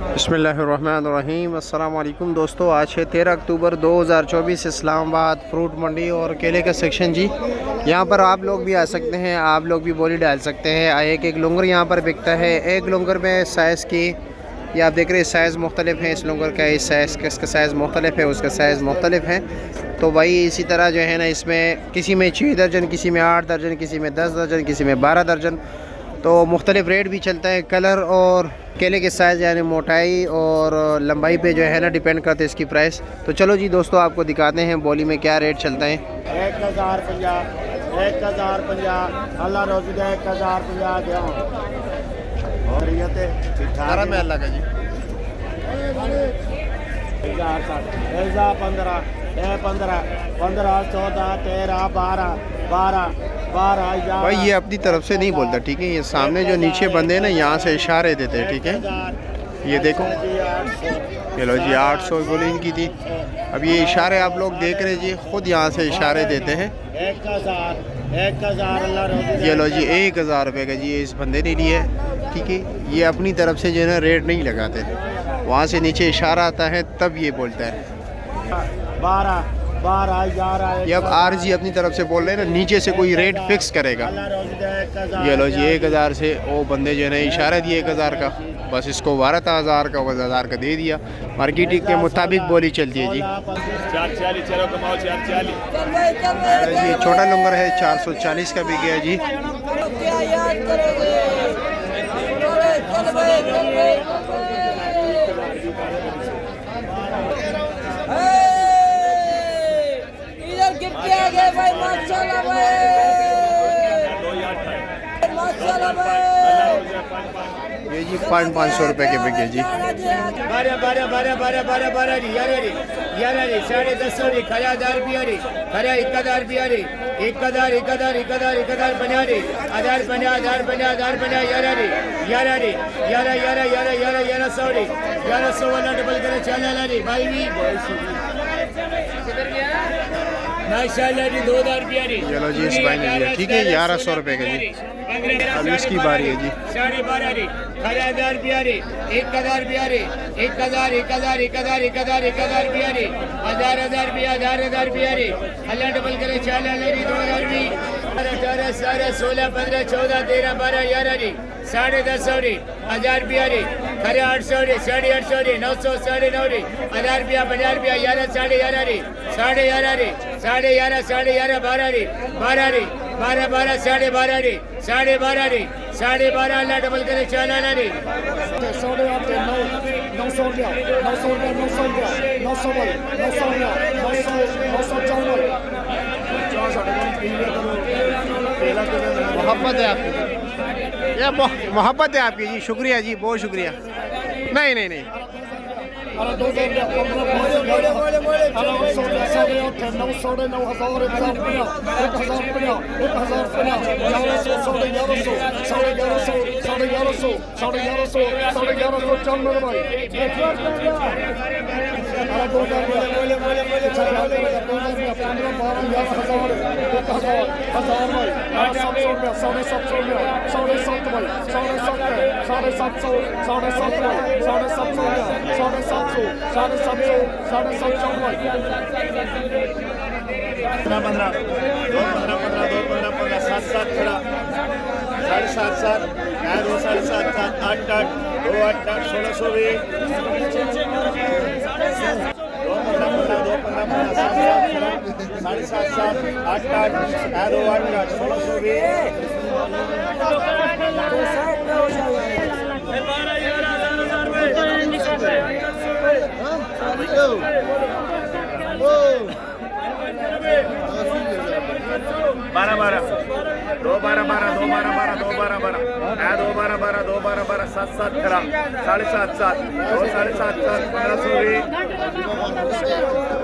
बिस्मिल्लाहिर्रहमानिर्रहीम। अस्सलाम वालेकुम दोस्तों, आज है 13 अक्टूबर 2024, इस्लामाबाद फ्रूट मंडी और केले का सेक्शन जी। यहाँ पर आप लोग भी आ सकते हैं, आप लोग भी बोली डाल सकते हैं। एक एक लंगर यहाँ पर बिकता है। एक लंगर में साइज़ की ये आप देख रहे हैं, साइज़ मुख्तलिफ है। इस लंगर का इस साइज़ का, इसका साइज़ मुख्तलिफ है, उसका साइज़ मुख्तलिफ है। तो भाई इसी तरह जो है ना, इसमें किसी में 6 दर्जन, किसी में 8 दर्जन, किसी में 10 दर्जन, किसी में 12 दर्जन, तो मुख्तलिफ़ रेट भी चलता है। कलर और केले के साइज़ यानी मोटाई और लंबाई पे जो है ना डिपेंड करते हैं इसकी प्राइस। तो चलो जी दोस्तों, आपको दिखाते हैं बोली में क्या रेट चलता है। 1050 अल्लाह रोज़ी दे 1050 दे और ये ते 18 में अल्लाह का जी 15 15 14 13 12 भाई ये अपनी तरफ से नहीं बोलता, ठीक है। ये सामने जो नीचे बंदे हैं ना, यहाँ से इशारे देते हैं, ठीक है। ये देखो, चलो जी 800 बोली इनकी थी। अब ये इशारे आप लोग देख रहे जी, खुद यहाँ से इशारे देते हैं। 1000 अल्लाह रोज़ी ये लो जी 1000 रुपये का जी ये इस बंदे ने लिया है, ठीक है। ये अपनी तरफ से जो है ना रेट नहीं लगाते, वहाँ से नीचे इशारा आता है तब ये बोलता है। 12 11 ये अब आरजी अपनी तरफ से बोल रहे हैं ना, नीचे से कोई रेट फिक्स करेगा। ये लो जी 1000 से वो बंदे जो है ना इशारा दिए 1000 का, बस इसको 12,000 का 1000 का दे दिया। मार्केट के मुताबिक बोली चलती है जी। ये छोटा नंबर है 440 का भी गया जी। ये जी 500 रुपये के बिके जी। 12 12 12 12 12 12 री यार री 10.5 री खरा 1000 रुपया री खरा 1000 रुपया री 1000 बना री 1050 यार 100 री 1100 वाला डबल करे चला री भाई भी माशाल्लाह जी 2000 रुपया री। चलो जी इस भाई ने दिया, ठीक है। 1100 रुपये का जी। अब इसकी बारी है जी। 12.5 री खरा 1000 रुपया री 1000 रुपया री 1000 रुपया री 1000 रुपया री अल्लाह डबल करे चला री 2000 भी 18 16 16 15 14 13 12 11 री 1050 री 1000 रुपया री खरे 800 री 850 री 900 9.5 री 1000 रुपया 50 रुपया 11 11.5 री 11.5 री 11.5 12 री 12 री 12 12 12.5 री 12.5 री 12.5 अल्लाह डबल करे चला री 900 रुपया 900 मोहब्बत है आपकी, ये मोहब्बत है आपकी जी। शुक्रिया जी, बहुत शुक्रिया। नहीं नहीं नहीं, बारह बारह 7 7 1500